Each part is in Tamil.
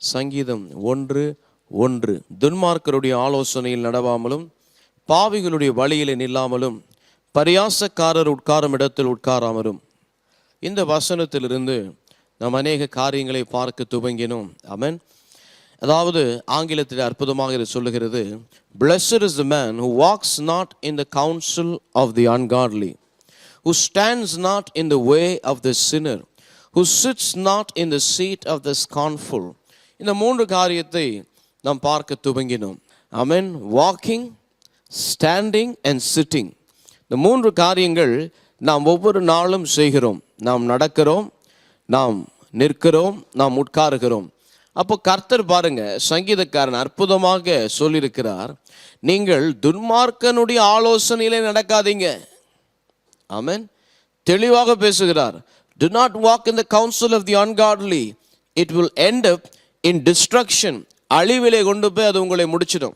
சங்கீதம் 1:1. துன்மார்க்கருடைய ஆலோசனையில் நடவாமலும் பாவிகளுடைய வழியிலே நில்லாமலும் பரியாசக்காரர் உட்காரும் இடத்தில் உட்காராமலும். இந்த வசனத்திலிருந்து நாம் அநேக காரியங்களை பார்க்க துவங்கினோம். ஆமென். அதாவது ஆங்கிலத்தில் அற்புதமாக இது சொல்லுகிறது, Blessed is the man who walks not in the counsel of the ungodly, who stands not in the way of the sinner, who sits not in the seat of the scornful. இந்த மூன்று காரியத்தை நாம் பார்க்க துவங்கினோம். Amen. Walking, standing and sitting. இந்த மூன்று காரியங்கள் நாம் ஒவ்வொரு நாளும் செய்கிறோம். நாம் நடக்கிறோம், நாம் நிற்கிறோம், நாம் உட்காருகிறோம். அப்போ கர்த்தர் பாருங்க, சங்கீதக்காரன் அற்புதமாக சொல்லியிருக்கிறார், நீங்கள் துன்மார்க்கனுடைய ஆலோசனையிலே நடக்காதீங்க. ஆமென். தெளிவாக பேசுகிறார். Do not walk in the counsel of the ungodly. It will end up in destruction. அழிவிலே கொண்டு போய் அது உங்களை முடிச்சிடும்.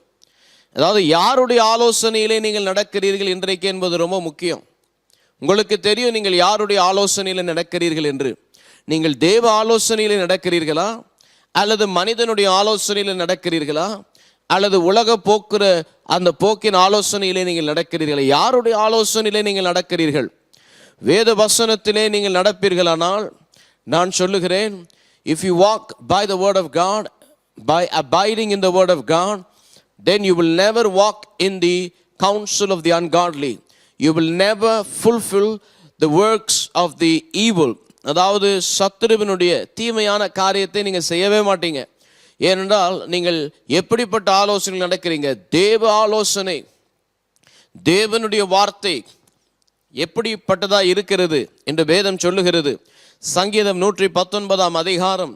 அதாவது யாருடைய ஆலோசனையிலே நீங்கள் நடக்கிறீர்கள் இன்றைக்கு என்பது ரொம்ப முக்கியம். உங்களுக்கு தெரியும் நீங்கள் யாருடைய ஆலோசனையில் நடக்கிறீர்கள் என்று. நீங்கள் தேவ ஆலோசனையில் நடக்கிறீர்களா, அல்லது மனிதனுடைய ஆலோசனையில் நடக்கிறீர்களா, அல்லது உலக போக்குற அந்த போக்கின் ஆலோசனையிலே நீங்கள் நடக்கிறீர்களா? யாருடைய ஆலோசனையிலே நீங்கள் நடக்கிறீர்கள்? வேத வசனத்திலே நீங்கள் நடப்பீர்களானால் நான் சொல்லுகிறேன், if you walk by the word of God, by abiding in the word of God, then you will never walk in the counsel of the ungodly. You will never fulfill the works of the evil. அதாவது சத்துருவினுடைய தீமையான காரியத்தை நீங்கள் செய்யவே மாட்டீங்க. ஏனென்றால் நீங்கள் எப்படிப்பட்ட ஆலோசனை நடக்கிறீங்க? தேவ ஆலோசனை, தேவனுடைய வார்த்தை எப்படிப்பட்டதா இருக்கிறது என்று வேதம் சொல்லுகிறது. சங்கீதம் 119 அதிகாரம்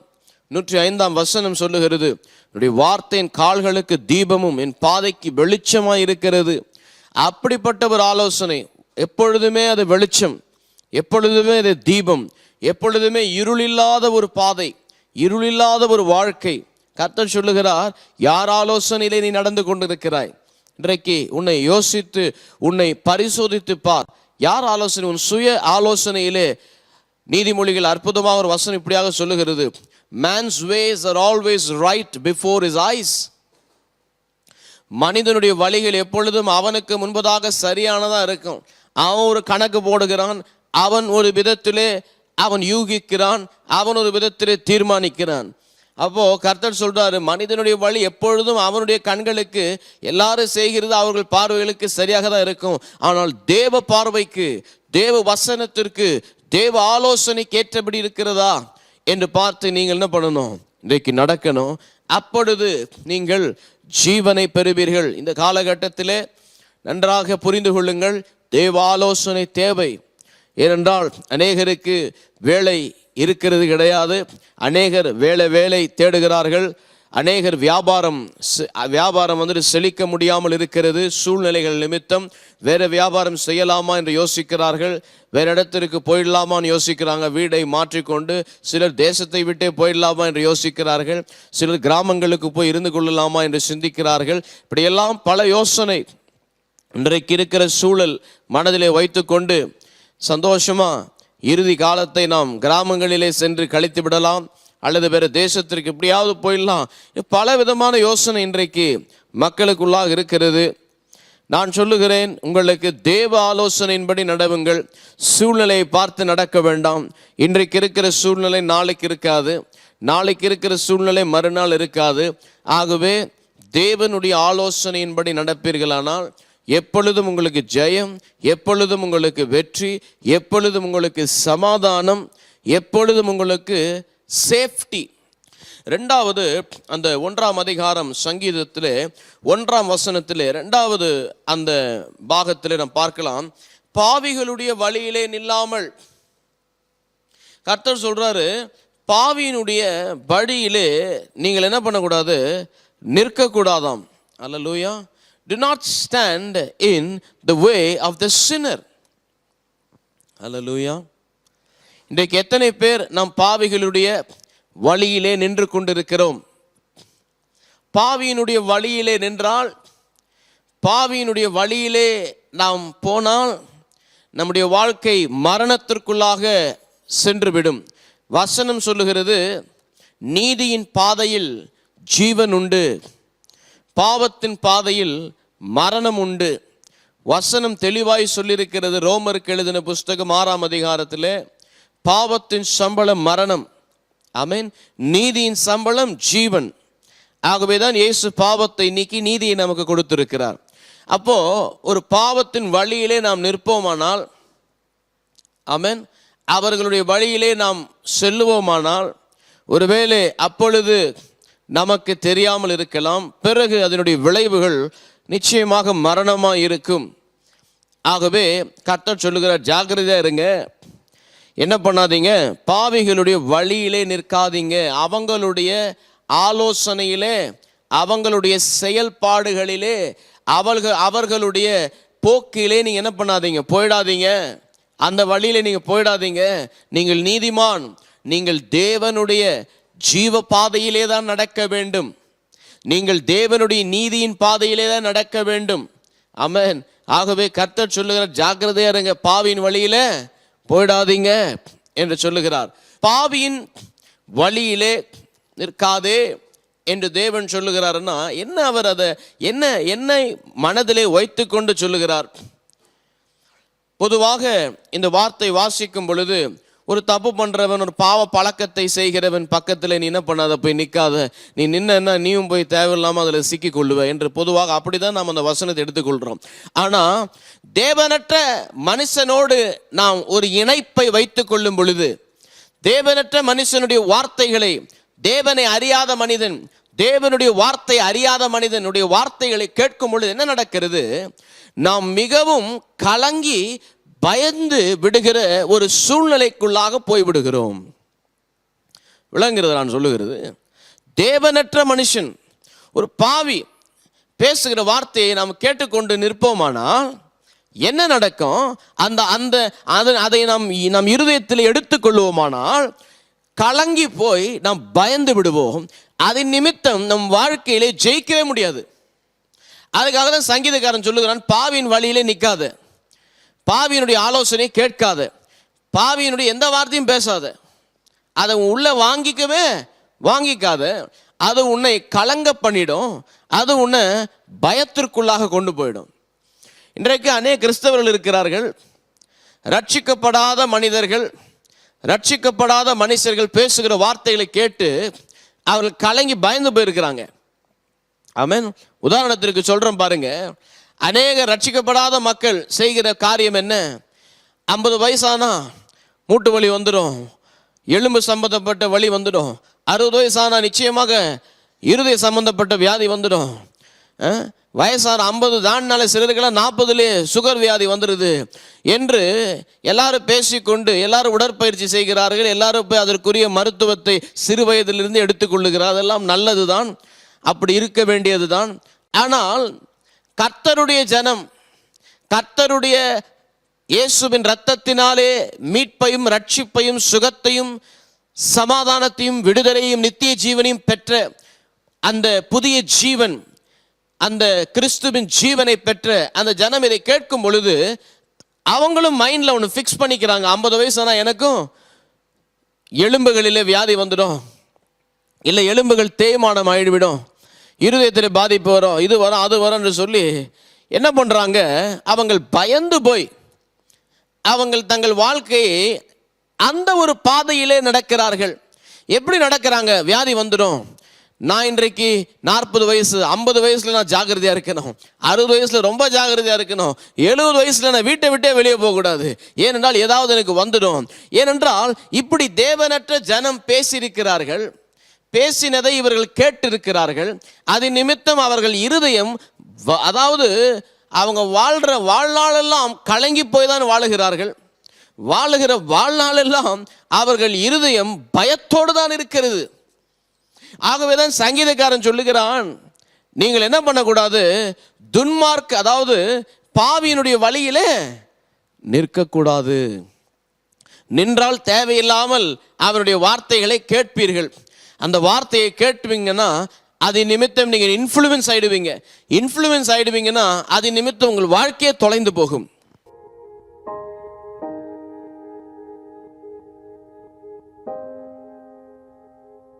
105 வசனம் சொல்லுகிறது, என்னுடைய வார்த்தையின் கால்களுக்கு தீபமும் என் பாதைக்கு வெளிச்சமாய் இருக்கிறது. அப்படிப்பட்ட ஒரு ஆலோசனை, எப்பொழுதுமே அது வெளிச்சம், எப்பொழுதுமே அது தீபம், எப்பொழுதுமே இருளில்லாத ஒரு பாதை, இருளில்லாத ஒரு வாழ்க்கை. கர்த்தர் சொல்லுகிறார், யார் ஆலோசனையிலே நீ நடந்து கொண்டிருக்கிறாய்? இன்றைக்கு உன்னை யோசித்து உன்னை பரிசோதித்து பார். யார் ஆலோசனை? உன் சுய ஆலோசனையிலே நீதிமொழிகள் அற்புதமாக ஒரு வசனம் இப்படியாக சொல்லுகிறது, man's ways are always right before his eyes. மனிதனுடைய வழிகள் எப்பொழுதும் அவனுக்கு முன்பதாக சரியானதா இருக்கும். அவன் ஒரு கணக்கு போடுகிறான், அவன் ஒரு விதத்திலே அவன் யூகிக்கிறான், அவன் ஒரு விதத்திலே தீர்மானிக்கிறான். அப்போ கர்த்தர் சொல்றாரு, மனிதனுடைய வழி எப்பொழுதும் அவனுடைய கண்களுக்கு எல்லாரும் செய்கிறது அவர்கள் பார்வைகளுக்கு சரியாக தான் இருக்கும். ஆனால் தேவ பார்வைக்கு, தேவ வசனத்திற்கு, தேவ ஆலோசனைக்கு ஏற்றபடி இருக்கிறதா என்று பார்த்து நீங்கள் என்ன பண்ணணும்? இன்றைக்கு நடக்கணும். அப்பொழுது நீங்கள் ஜீவனை பெறுவீர்கள். இந்த காலகட்டத்திலே நன்றாக புரிந்து கொள்ளுங்கள், தேவ ஆலோசனை தேவை. ஏனென்றால் அநேகருக்கு வேலை இருக்கிறது கிடையாது. அநேகர் வேலை தேடுகிறார்கள். அநேகர் வியாபாரம் செழிக்க முடியாமல் இருக்கிறது. சூழ்நிலைகள் நிமித்தம் வேற வியாபாரம் செய்யலாமா என்று யோசிக்கிறார்கள். வேற இடத்திற்கு போயிடலாமான்னு யோசிக்கிறாங்க. வீடை மாற்றிக்கொண்டு சிலர் தேசத்தை விட்டே போயிடலாமா என்று யோசிக்கிறார்கள். சிலர் கிராமங்களுக்கு போய் இருந்து கொள்ளலாமா என்று சிந்திக்கிறார்கள். இப்படியெல்லாம் பல யோசனை இன்றைக்கு இருக்கிற சூழல் மனதிலே வைத்து கொண்டு சந்தோஷமா இறுதி காலத்தை நாம் கிராமங்களிலே சென்று கழித்து விடலாம், அல்லது வேறு தேசத்திற்கு எப்படியாவது போயிடலாம். பல விதமான யோசனை இன்றைக்கு மக்களுக்குள்ளாக இருக்கிறது. நான் சொல்லுகிறேன், உங்களுக்கு தேவ ஆலோசனையின்படி நடவுங்கள். சூழ்நிலையை பார்த்து நடக்க வேண்டாம். இன்றைக்கு இருக்கிற சூழ்நிலை நாளைக்கு இருக்காது, நாளைக்கு இருக்கிற சூழ்நிலை மறுநாள் இருக்காது. ஆகவே தேவனுடைய ஆலோசனையின்படி நடப்பீர்களானால் எப்பொழுதும் உங்களுக்கு ஜெயம், எப்பொழுதும் உங்களுக்கு வெற்றி, எப்பொழுதும் உங்களுக்கு சமாதானம், எப்பொழுதும் உங்களுக்கு சேஃப்டி. ரெண்டாவது, அந்த 1ஆம் அதிகாரம் சங்கீதத்திலே 1ஆம் வசனத்திலே 2வது அந்த பாகத்திலே நாம் பார்க்கலாம், பாவிகளுடைய வழியிலே நில்லாமல். கர்த்தர் சொல்றாரு, பாவியினுடைய வழியிலே நீங்கள் என்ன பண்ணக்கூடாது? நிற்கக்கூடாதாம். அல்லேலூயா. Do not stand in the way of the sinner. Hallelujah. இன்றைக்கு எத்தனை பேர் நாம் பாவிகளுடைய வழியிலே நின்று கொண்டிருக்கிறோம்? பாவியினுடைய வழியிலே நின்றால், பாவியினுடைய வழியிலே நாம் போனால் நம்முடைய வாழ்க்கை மரணத்திற்குள்ளாக சென்றுவிடும். வசனம் சொல்லுகிறது, நீதியின் பாதையில் ஜீவன் உண்டு, பாவத்தின் பாதையில் மரணம் உண்டு. வசனம் தெளிவாய் சொல்லியிருக்கிறது. ரோமருக்கு எழுதின புஸ்தகம் 6ஆம் அதிகாரத்தில் பாவத்தின் சம்பளம் மரணம், ஆமென், நீதியின் சம்பளம் ஜீவன். ஆகவேதான் இயேசு பாவத்தை நீக்கி நீதியை நமக்கு கொடுத்திருக்கிறார். அப்போ ஒரு பாவத்தின் வழியிலே நாம் நிற்போமானால், ஆமென், அவர்களுடைய வழியிலே நாம் செல்லுவோமானால், ஒருவேளை அப்பொழுது நமக்கு தெரியாமல் இருக்கலாம், பிறகு அதனுடைய விளைவுகள் நிச்சயமாக மரணமாக இருக்கும். ஆகவே கர்த்தர் சொல்லுகிறார், ஜாக்கிரதையா இருங்க, என்ன பண்ணாதீங்க, பாவிகளுடைய வழியிலே நிற்காதீங்க, அவங்களுடைய ஆலோசனையிலே, அவங்களுடைய செயல்பாடுகளிலே, அவர்களுடைய போக்கிலே நீங்க என்ன பண்ணாதீங்க, போயிடாதீங்க, அந்த வழியிலே நீங்க போயிடாதீங்க. நீங்கள் நீதிமான், நீங்கள் தேவனுடைய ஜீவ பாதையிலே தான் நடக்க வேண்டும், நீங்கள் தேவனுடைய நீதியின் பாதையிலே தான் நடக்க வேண்டும். ஆமென். ஆகவே கர்த்தர் சொல்லுகிறார், ஜாக்கிரதையா இருங்க, பாவியின் வழியிலே போயிடாதீங்க என்று சொல்லுகிறார். பாவியின் வழியிலே நிற்காதே என்று தேவன் சொல்லுகிறார்னா என்ன? அவர் அதை என்னை மனதிலே வைத்து கொண்டு சொல்லுகிறார். பொதுவாக இந்த வார்த்தை வாசிக்கும் பொழுது, ஒரு தப்பு பண்றவன், ஒரு பாவ பழக்கத்தை செய்கிறவன் பக்கத்தில் நீ என்ன பண்ணாத, போய் நிற்காத, நீ நின்னா நீயும் போய் தேவையில்லாமல் அதில் சிக்கி கொள்ளுவ என்று பொதுவாக அப்படிதான் நாம் அந்த வசனத்தை எடுத்துக்கொள்கிறோம். ஆனால் தேவனற்ற மனுஷனோடு நாம் ஒரு இணைப்பை வைத்துக் கொள்ளும் பொழுது, தேவனற்ற மனுஷனுடைய வார்த்தைகளை, தேவனை அறியாத மனிதன், தேவனுடைய வார்த்தை அறியாத மனிதனுடைய வார்த்தைகளை கேட்கும் பொழுது என்ன நடக்கிறது? நாம் மிகவும் கலங்கி பயந்து விடுகிற ஒரு சூழ்நிலைக்குள்ளாக போய்விடுகிறோம். விளங்குகிறது நான் சொல்லுகிறது? தேவனற்ற மனுஷன், ஒரு பாவி பேசுகிற வார்த்தையை நாம் கேட்டுக்கொண்டு நிற்போமானால் என்ன நடக்கும்? அதை நம் இருதயத்தில் எடுத்துக்கொள்வோமானால் கலங்கி போய் நாம் பயந்து விடுவோம். அதன் நிமித்தம் நம் வாழ்க்கையிலே ஜெயிக்கவே முடியாது. அதுக்காக தான் சங்கீதக்காரன் சொல்லுகிறான், பாவியின் வழியிலே நிற்காத, பாவியினுடைய ஆலோசனை கேட்காத, பாவியினுடைய எந்த வார்த்தையும் பேசாத, அதை உள்ள வாங்கிக்காத, அது உன்னை கலங்க பண்ணிடும், அது உன்னை பயத்திற்குள்ளாக கொண்டு போயிடும். இன்றைக்கு அநேக கிறிஸ்தவர்கள் இருக்கிறார்கள், ரட்சிக்கப்படாத மனிதர்கள், ரட்சிக்கப்படாத மனுஷர்கள் பேசுகிற வார்த்தைகளை கேட்டு அவர்கள் கலங்கி பயந்து போயிருக்கிறாங்க. ஆமென். உதாரணத்திற்கு சொல்றேன் பாருங்க, அநேக ரட்சிக்கப்படாத மக்கள் செய்கிற காரியம் என்ன? 50 வயசானா மூட்டு வலி வந்துடும், எலும்பு சம்பந்தப்பட்ட வலி வந்துடும், 60 வயசானா நிச்சயமாக இருதய சம்பந்தப்பட்ட வியாதி வந்துடும், வயசான 50 தாண்டினால சிலருக்கெல்லாம் 40லே சுகர் வியாதி வந்துடுது என்று எல்லாரும் பேசிக்கொண்டு எல்லாரும் உடற்பயிற்சி செய்கிறார்கள். எல்லாரும் போய் அதற்குரிய மருத்துவத்தை சிறு வயதிலிருந்து எடுத்துக்கொள்ளுகிறார். அதெல்லாம் நல்லது தான், அப்படி இருக்க வேண்டியது தான். ஆனால் கர்த்தருடைய ஜனம், கர்த்தருடைய இயேசுவின் இரத்தத்தினாலே மீட்பையும் ரட்சிப்பையும் சுகத்தையும் சமாதானத்தையும் விடுதலையும் நித்திய ஜீவனையும் பெற்ற அந்த புதிய ஜீவன், அந்த கிறிஸ்துவின் ஜீவனை பெற்ற அந்த ஜனம் இதை கேட்கும் பொழுது அவங்களும் மைண்டில் ஒன்று ஃபிக்ஸ் பண்ணிக்கிறாங்க. 50 வயசுனா எனக்கும் எலும்புகளிலே வியாதி வந்துடும், இல்லை எலும்புகள் தேய்மானம் ஆகிவிடும், இருதயத்தில் பாதிப்பு வரும், இது வரும் அது வரும்னு சொல்லி என்ன பண்ணுறாங்க? அவங்கள் பயந்து போய் அவங்கள் தங்கள் வாழ்க்கையை அந்த ஒரு பாதையிலே நடக்கிறார்கள். எப்படி நடக்கிறாங்க? வியாதி வந்துடும், நான் இன்றைக்கு 40 வயசு, 50 வயசுல நான் ஜாக்கிரதையா இருக்கணும், 60 வயசுல ரொம்ப ஜாக்கிரதையா இருக்கணும், 70 வயசுல நான் வீட்டை விட்டே வெளியே போகக்கூடாது, ஏனென்றால் ஏதாவது எனக்கு வந்துடும். ஏனென்றால் இப்படி தேவனற்ற ஜனம் பேசியிருக்கிறார்கள். பேசினதை இவர்கள் கேட்டிருக்கிறார்கள். அதன் நிமித்தம் அவர்கள் இருதயம், அதாவது அவங்க வாழ்ற வாழ்நாளெல்லாம் கலங்கி போய் தான் வாழுகிறார்கள். வாழுகிற வாழ்நாளெல்லாம் அவர்கள் இருதயம் பயத்தோடு தான் இருக்கிறது. ஆகவேதான் சங்கீதக்காரன் சொல்லுகிறான், நீங்கள் என்ன பண்ணக்கூடாது? துன்மார்க்க, அதாவது பாவியினுடைய வழியிலே நிற்கக்கூடாது. நின்றால் தேவையில்லாமல் அவருடைய வார்த்தைகளை கேட்பீர்கள். அந்த வார்த்தையை கேட்டுவீங்கன்னா அது நிமித்தம் நீங்கள் இன்ஃப்ளூயன்ஸ் ஆயிடுவீங்கன்னா அது நிமித்தம் உங்கள் வாழ்க்கையே தொலைந்து போகும்.